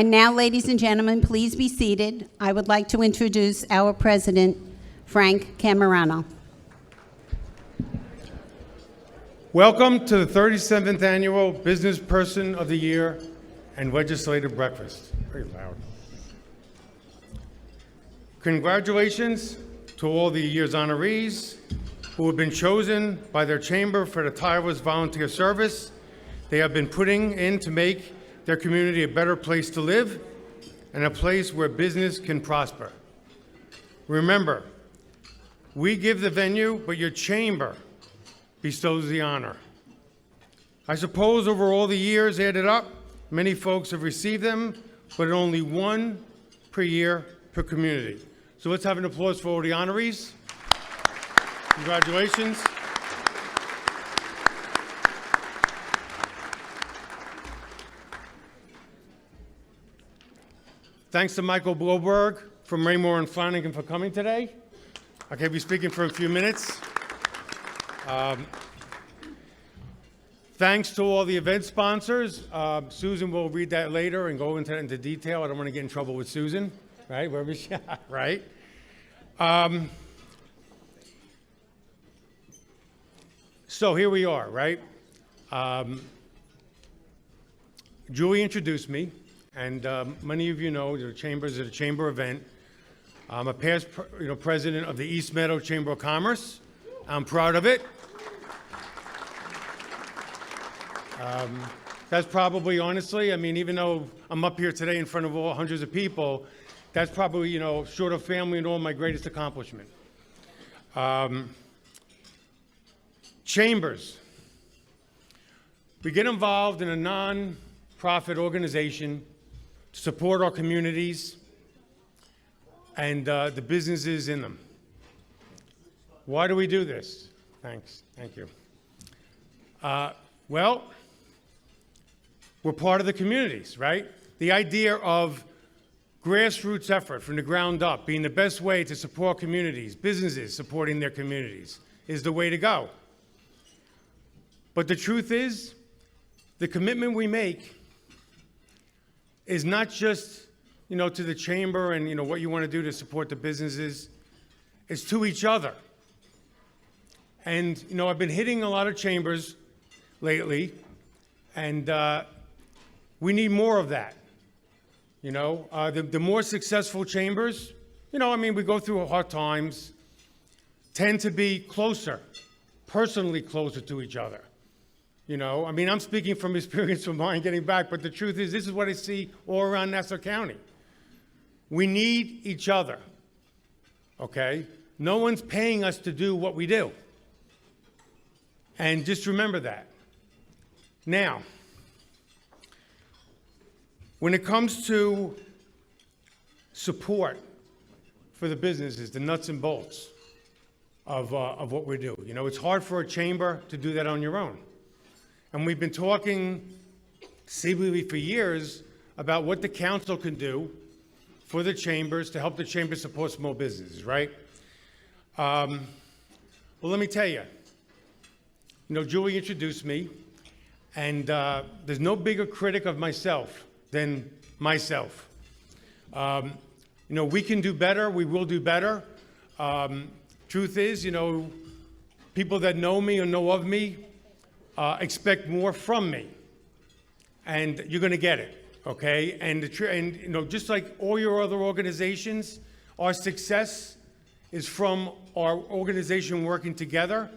And now, ladies and gentlemen, please be seated. I would like to introduce our president, Frank Camerano. Welcome to the 37th Annual Business Person of the Year and Legislative Breakfast. Very loud. Congratulations to all the year's honorees who have been chosen by their chamber for the tireless volunteer service they have been putting in to make their community a better place to live and a place where business can prosper. Remember, we give the venue, but your chamber bestows the honor. I suppose over all the years added up, many folks have received them, but only one per year per community. So let's have an applause for all the honorees. Congratulations. Thanks to Michael Bloberg from Raymore and Flanagan for coming today. I'll be speaking for a few minutes. Thanks to all the event sponsors. Susan will read that later and go into detail. I don't want to get in trouble with Susan, right? Wherever she, right? So here we are, right? Julie introduced me, and many of you know the Chambers is a chamber event. I'm a past president of the East Meadow Chamber of Commerce. I'm proud of it. That's probably, honestly, I mean, even though I'm up here today in front of all hundreds of people, that's probably, short of family and all, my greatest accomplishment. Chambers. We get involved in a non-profit organization to support our communities and the businesses in them. Why do we do this? Thanks. Thank you. Well, we're part of the communities, right? The idea of grassroots effort from the ground up being the best way to support communities, businesses supporting their communities, is the way to go. But the truth is, the commitment we make is not just, to the chamber and, what you want to do to support the businesses. It's to each other. And, I've been hitting a lot of chambers lately, and we need more of that. The more successful chambers, we go through hard times, tend to be closer, personally closer to each other. I'm speaking from experience from mine getting back, but the truth is, this is what I see all around Nassau County. We need each other, okay? No one's paying us to do what we do. And just remember that. Now, when it comes to support for the businesses, the nuts and bolts of what we do, it's hard for a chamber to do that on your own. And we've been talking seemingly for years about what the council can do for the chambers to help the chamber support small businesses, right? Well, let me tell you, Julie introduced me, and there's no bigger critic of myself than myself. We can do better, we will do better. Truth is, people that know me or know of me expect more from me, and you're going to get it, okay? And just like all your other organizations, our success is from our organization working together,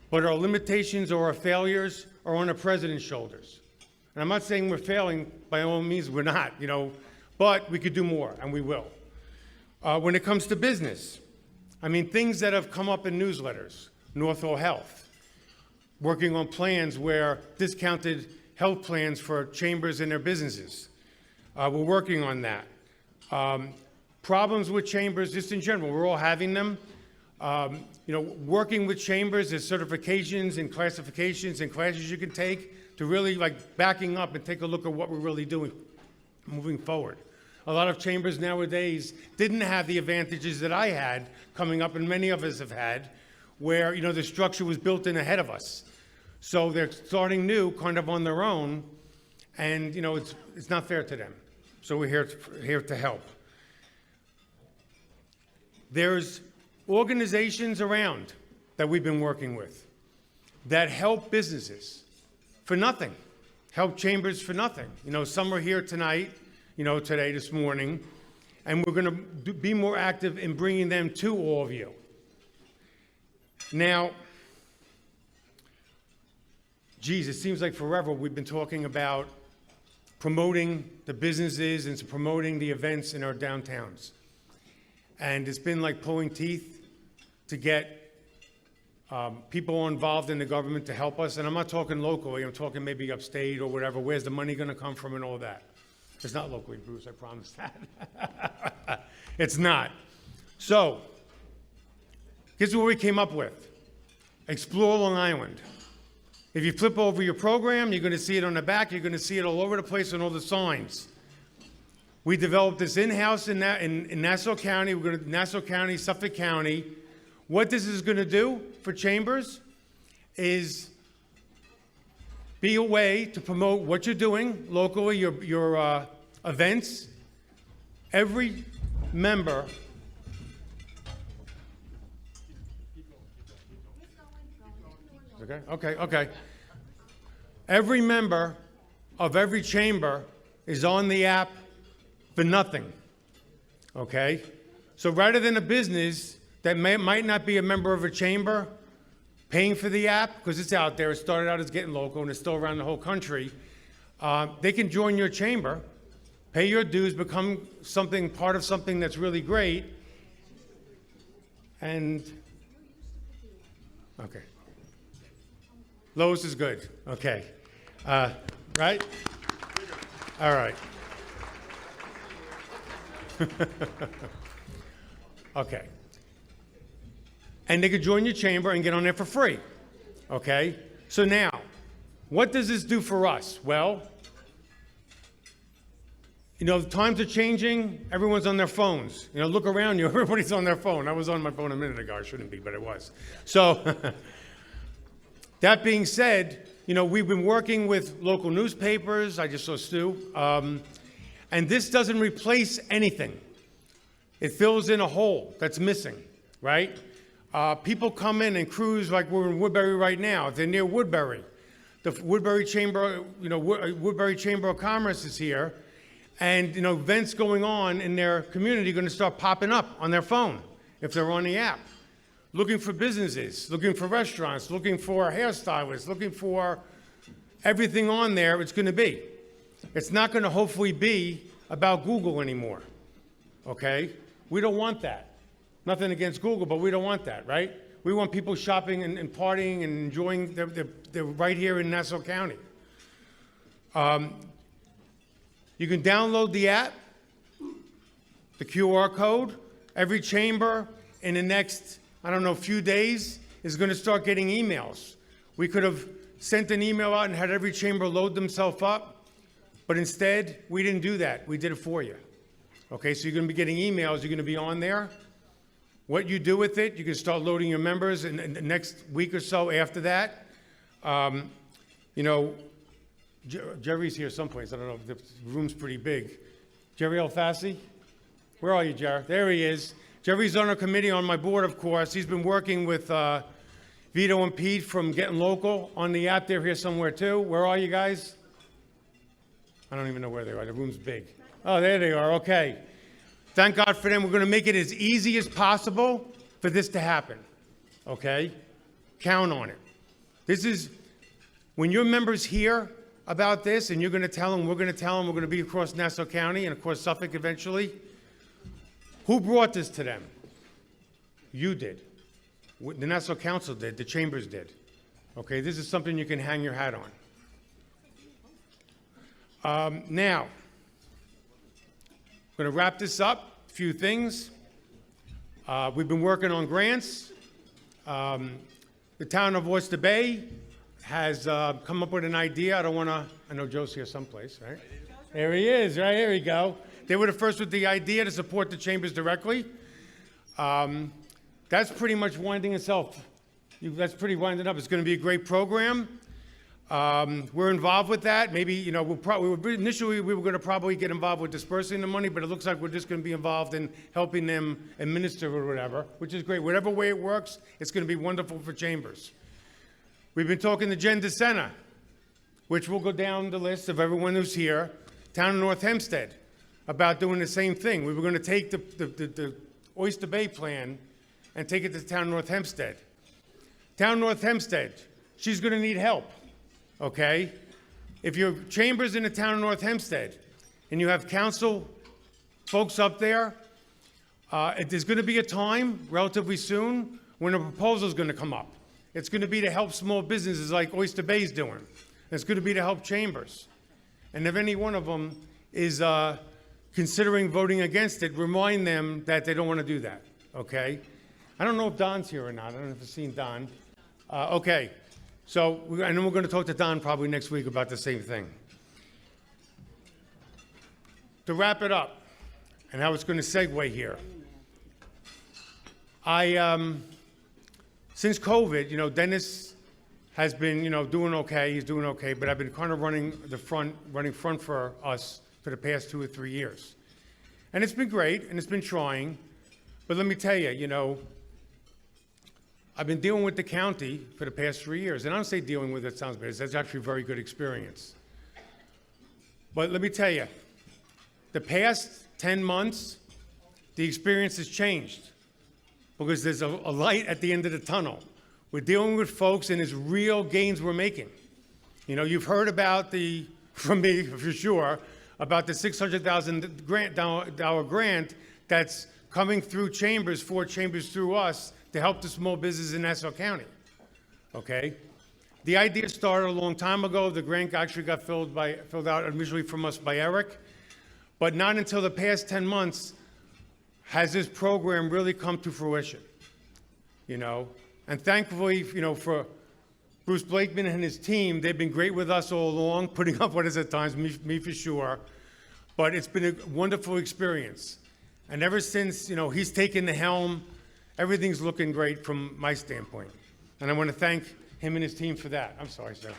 but our limitations or our failures are on the president's shoulders. And I'm not saying we're failing, by all means we're not, but we could do more, and we will. When it comes to business, things that have come up in newsletters, Northwell Health, working on plans where discounted health plans for chambers and their businesses. We're working on that. Problems with chambers, just in general, we're all having them. Working with chambers, there's certifications and classifications and classes you can take to really backing up and take a look at what we're really doing moving forward. A lot of chambers nowadays didn't have the advantages that I had coming up, and many of us have had, where the structure was built in ahead of us. So they're starting new, kind of on their own, and it's not fair to them. So we're here to help. There's organizations around that we've been working with that help businesses for nothing, help chambers for nothing. You know, some are here tonight, you know, today, this morning, and we're going to be more active in bringing them to all of you. Now, geez, it seems like forever we've been talking about promoting the businesses and promoting the events in our downtowns. And it's been like pulling teeth to get people involved in the government to help us. And I'm not talking locally, I'm talking maybe upstate or whatever. Where's the money going to come from and all that? It's not locally, Bruce, I promise that. It's not. So, here's what we came up with. Explore Long Island. If you flip over your program, you're going to see it on the back. You're going to see it all over the place on all the signs. We developed this in-house in Nassau County. We're going to Nassau County, Suffolk County. What this is going to do for chambers is be a way to promote what you're doing locally, your events. Every member Okay. Every member of every chamber is on the app for nothing, okay? So rather than a business that might not be a member of a chamber paying for the app, because it's out there, it started out as Getting Local and it's still around the whole country, they can join your chamber, pay your dues, become part of something that's really great, and, okay. Lois is good, okay. Right? All right. Okay. And they could join your chamber and get on there for free, okay? So now, what does this do for us? Well, you know, the times are changing, everyone's on their phones. You know, look around you, everybody's on their phone. I was on my phone a minute ago, I shouldn't be, but it was. So, that being said, you know, we've been working with local newspapers. I just saw Stu. And this doesn't replace anything. It fills in a hole that's missing, right? People come in and cruise like we're in Woodbury right now. If they're near Woodbury, the Woodbury Chamber, you know, Woodbury Chamber of Commerce is here. And, you know, events going on in their community are going to start popping up on their phone if they're on the app. Looking for businesses, looking for restaurants, looking for hairstylists, looking for everything on there it's going to be. It's not going to hopefully be about Google anymore, okay? We don't want that. Nothing against Google, but we don't want that, right? We want people shopping and partying and enjoying they're right here in Nassau County. You can download the app, the QR code. Every chamber in the next, I don't know, few days is going to start getting emails. We could have sent an email out and had every chamber load themselves up, but instead, we didn't do that. We did it for you. Okay, so you're going to be getting emails. You're going to be on there. What you do with it, you can start loading your members in the next week or so after that. You know, Jerry's here someplace. I don't know, the room's pretty big. Jerry Alfassi? Where are you, Jerry? There he is. Jerry's on our committee, on my board, of course. He's been working with Vito and Pete from Getting Local on the app. They're here somewhere, too. Where are you guys? I don't even know where they are. The room's big. Oh, there they are. Okay. Thank God for them. We're going to make it as easy as possible for this to happen. Okay? Count on it. This is, when your members hear about this and you're going to tell them, we're going to tell them, we're going to be across Nassau County and, of course, Suffolk eventually. Who brought this to them? You did. The Nassau Council did. The chambers did. Okay? This is something you can hang your hat on. Now, I'm going to wrap this up. A few things. We've been working on grants. The town of Oyster Bay has come up with an idea. I know Joe's here someplace, right? There he is, right? Here we go. They were the first with the idea to support the chambers directly. That's pretty much winding itself. That's pretty winding up. It's going to be a great program. We're involved with that. Maybe, you know, initially we were going to probably get involved with dispersing the money, but it looks like we're just going to be involved in helping them administer or whatever, which is great. Whatever way it works, it's going to be wonderful for Chambers. We've been talking to Gender Center, which will go down the list of everyone who's here, Town of North Hempstead, about doing the same thing. We were going to take the Oyster Bay plan and take it to Town of North Hempstead. Town of North Hempstead, she's going to need help. Okay? If your Chambers in the Town of North Hempstead and you have council folks up there, there's going to be a time relatively soon when a proposal is going to come up. It's going to be to help small businesses like Oyster Bay's doing. It's going to be to help Chambers. And if any one of them is considering voting against it, remind them that they don't want to do that. Okay? I don't know if Don's here or not. I don't know if you've seen Don. Okay. So, and then we're going to talk to Don probably next week about the same thing. To wrap it up, and how it's going to segue here, since COVID, you know, Dennis has been, you know, doing okay. He's doing okay, but I've been kind of running front for us for the past 2 or 3 years. And it's been great, and it's been trying, but let me tell you, you know, I've been dealing with the county for the past 3 years. And I don't say dealing with it sounds bad. That's actually a very good experience. But let me tell you, the past 10 months, the experience has changed because there's a light at the end of the tunnel. We're dealing with folks and there's real gains we're making. You know, you've heard about from me for sure, about the $600,000 grant that's coming through Chambers, for Chambers through us, to help the small business in Nassau County, okay? The idea started a long time ago. The grant actually got filled out initially from us by Eric, but not until the past 10 months has this program really come to fruition, you know? And thankfully, you know, for Bruce Blakeman and his team, they've been great with us all along, putting up with us at times, me for sure, but it's been a wonderful experience. And ever since, you know, he's taken the helm, everything's looking great from my standpoint. And I want to thank him and his team for that. I'm sorry, sir.